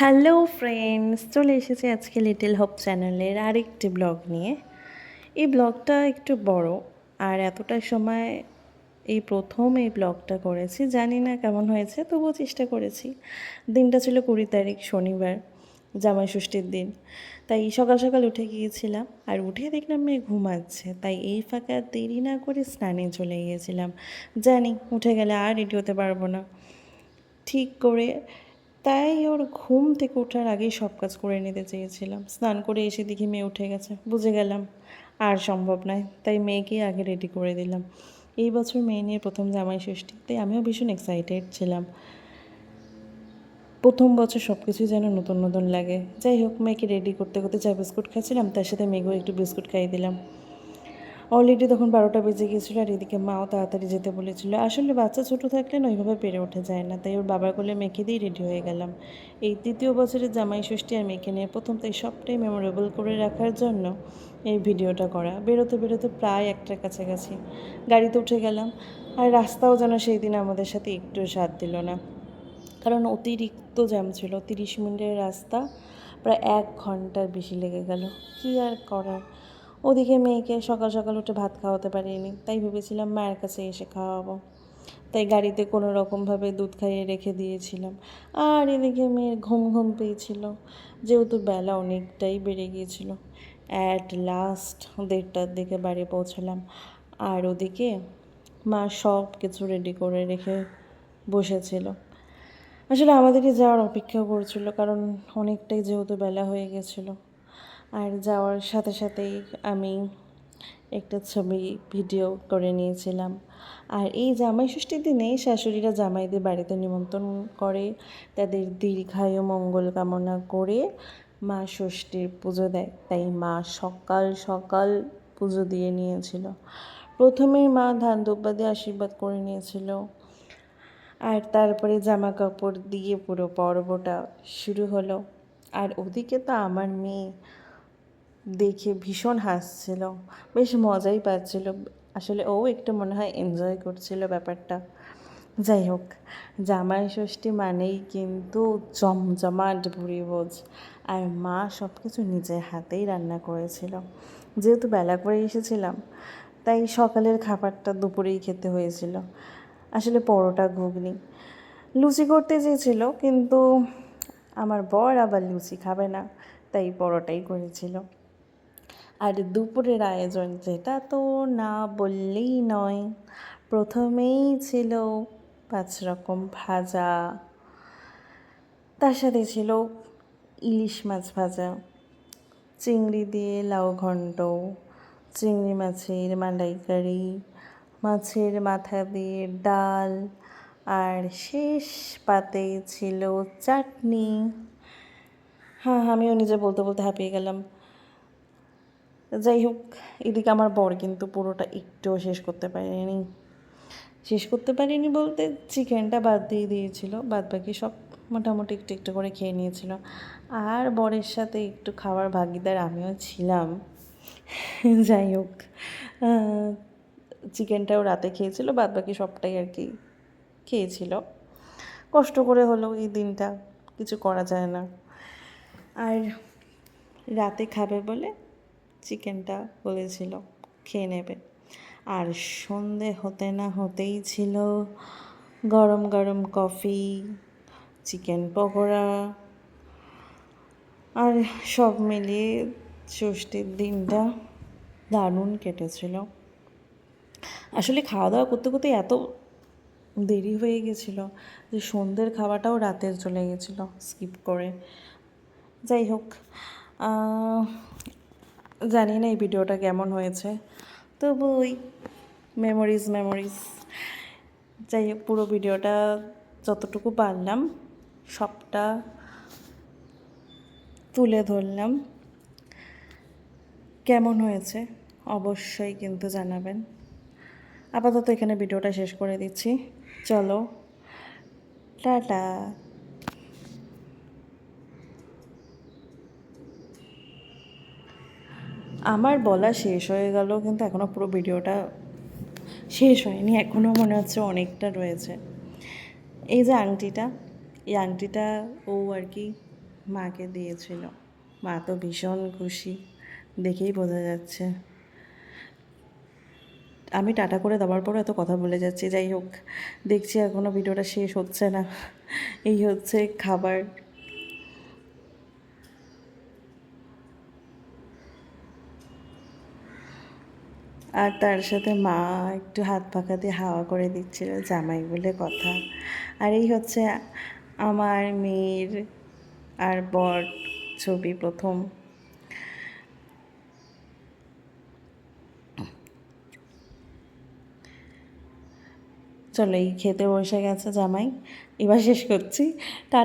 Hello friends, চলে এসেছি আজকে লিটল হোপ চ্যানেলের আরেকটি ব্লগ নিয়ে। এই ব্লগটা একটু বড়, আর এতটা সময় এই প্রথম এই ব্লগটা করেছি। জানি না কেমন হয়েছে, তবুও চেষ্টা করেছি। দিনটা ছিল 20 তারিখ, শনিবার, জামাই ষষ্ঠীর দিন। তাই সকাল সকাল উঠে গিয়েছিলাম, আর উঠে দেখলাম মেয়ে ঘুমাচ্ছে। তাই এই ফাঁকা দেরি না করে স্নানে চলে গিয়েছিলাম। জানি উঠে গেলে আর রেডি হতে পারবো না ঠিক করে, তাই ওর ঘুম থেকে ওঠার আগেই সব কাজ করে নিতে চেয়েছিলাম। স্নান করে এসে দেখি মেয়ে উঠে গেছে, বুঝে গেলাম আর সম্ভব নয়। তাই মেয়েকেই আগে রেডি করে দিলাম। এই বছর মেয়ে নিয়ে প্রথম জামাই ষষ্ঠী, তাই আমিও ভীষণ এক্সাইটেড ছিলাম। প্রথম বছর সব কিছুই যেন নতুন নতুন লাগে। যাই হোক, মেয়েকে রেডি করতে করতে চা বিস্কুট খাচ্ছিলাম, তার সাথে মেয়েকেও একটু বিস্কুট খাইয়ে দিলাম। অলরেডি তখন 12টা বেজে গিয়েছিলো, আর এদিকে মাও তাড়াতাড়ি যেতে বলেছিল। আসলে বাচ্চা ছোটো থাকলে না ওইভাবে পেরে ওঠা যায় না, তাই ওর বাবার কোলে মেখে দিয়েই রেডি হয়ে গেলাম। এই তৃতীয় বছরের জামাই ষষ্ঠী আর মেয়েকে নিয়ে প্রথম, তাই সবটাই মেমোরেবল করে রাখার জন্য এই ভিডিওটা করা। বেরোতে বেরোতে প্রায় 1টার কাছাকাছি গাড়িতে উঠে গেলাম। আর রাস্তাও যেন সেই দিন আমাদের সাথে একটু সাথ দিল না, কারণ অতিরিক্ত জ্যাম ছিল। 30 মিনিটের রাস্তা প্রায় 1 ঘন্টার বেশি লেগে গেল। কী আর করার। ওদিকে মেয়েকে সকাল সকাল উঠে ভাত খাওয়াতে পারিনি, তাই ভেবেছিলাম মায়ের কাছে এসে খাওয়াবো। তাই গাড়িতে কোনো রকমভাবে দুধ খাইয়ে রেখে দিয়েছিলাম। আর এদিকে মেয়ের ঘুম ঘুম পেয়েছিল, যেহেতু বেলা অনেকটাই বেড়ে গিয়েছিল। অ্যাট লাস্ট 1:30টার দিকে বাড়ি পৌঁছালাম। আর ওদিকে মা সব কিছু রেডি করে রেখে বসেছিল। আসলে আমাদেরকে যাওয়ার অপেক্ষা করছিল, কারণ অনেকটাই যেহেতু বেলা হয়ে গেছিল। আর যাওয়ার সাথে সাথেই আমি একটা ছবি ভিডিও করে নিয়েছিলাম। আর এই জামাই ষষ্ঠীর দিনে শাশুড়িরা জামাইদের বাড়িতে নিমন্ত্রণ করে, তাদের দীর্ঘায়ু মঙ্গল কামনা করে মা ষষ্ঠীর পুজো দেয়। তাই মা সকাল সকাল পুজো দিয়ে নিয়েছিল। প্রথমেই মা ধান দুব্বা দিয়ে আশীর্বাদ করে নিয়েছিল, আর তারপরে জামা কাপড় দিয়ে পুরো পর্বটা শুরু হলো। আর ওদিকে তো আমার মেয়ে দেখে ভীষণ হাসছিল, বেশ মজাই পাচ্ছিল। আসলে ও একটু মনে হয় এনজয় করছিল ব্যাপারটা। যাই হোক, জামাই ষষ্ঠী মানেই কিন্তু জমজমাট ভুরিভোজ। আর মা সব কিছু নিজের হাতেই রান্না করেছিল। যেহেতু বেলা করে এসেছিলাম, তাই সকালের খাবারটা দুপুরেই খেতে হয়েছিল। আসলে পরোটা ঘুগনি লুচি করতে চেয়েছিল, কিন্তু আমার বর আবার লুচি খাবে না, তাই পরোটাই করেছিল। আর দুপুরের আয়োজন, যেটা তো না বললেই নয়, প্রথমেই ছিল 5 রকম ভাজা, তার সাথে ছিল ইলিশ মাছ ভাজা, চিংড়ি দিয়ে লাউ ঘন্ট, চিংড়ি মাছের মালাইকারি, মাছের মাথা দিয়ে ডাল, আর শেষ পাতে ছিল চাটনি। হ্যাঁ, আমিও নিজে বলতে বলতে হাঁপিয়ে গেলাম। যাই হোক, এদিকে আমার বর কিন্তু পুরোটা একটুও শেষ করতে পারিনি বলতে চিকেনটা বাদ দিয়ে দিয়েছিল, বাদ বাকি সব মোটামুটি একটু একটু করে খেয়ে নিয়েছিল। আর বরের সাথে একটু খাওয়ার ভাগিদার আমিও ছিলাম। যাই হোক, চিকেনটাও রাতে খেয়েছিল, বাদ বাকি সবটাই আর কি খেয়েছিল। কষ্ট করে হলেও এই দিনটা কিছু করা যায় না। আর রাতে খাবে বলে চিকেনটা বলেছিল খেয়ে নেবে। আর সন্ধে হতে না হতেই ছিল গরম গরম কফি, চিকেন পকোড়া, আর সব মিলিয়ে ষষ্ঠীর দিনটা দারুণ কেটেছিল। আসলে খাওয়া দাওয়া করতে করতে এত দেরি হয়ে গেছিলো যে সন্ধ্যের খাওয়াটাও রাতের চলে গেছিলো স্কিপ করে। যাই হোক, জানি না এই ভিডিওটা কেমন হয়েছে, তবু ওই মেমোরিজ। যাই হোক, পুরো ভিডিওটা যতটুকু পারলাম সবটা তুলে ধরলাম। কেমন হয়েছে অবশ্যই কিন্তু জানাবেন। আপাতত এখানে ভিডিওটা শেষ করে দিচ্ছি। চলো, টাটা। আমার বলা শেষ হয়ে গেল, কিন্তু এখনও পুরো ভিডিওটা শেষ হয়নি, এখনও মনে হচ্ছে অনেকটা রয়েছে। এই যে আংটিটা, এই আংটিটা ও আর কি মাকে দিয়েছিল। মা তো ভীষণ খুশি, দেখেই বোঝা যাচ্ছে। আমি টাটা করে দেওয়ার পরও এত কথা বলে যাচ্ছি। যাই হোক, দেখছি এখনও ভিডিওটা শেষ হচ্ছে না। এই হচ্ছে খাবার। আর তার সাথে মা একটু হাত পাখা দিয়ে হাওয়া করে দিচ্ছিল, জামাই বলে কথা। আর এই হচ্ছে আমার মেয়ের আর বর ছবি প্রথম। চলো, এই খেতে বসে গেছে জামাই, এবার শেষ করছি। টাটা।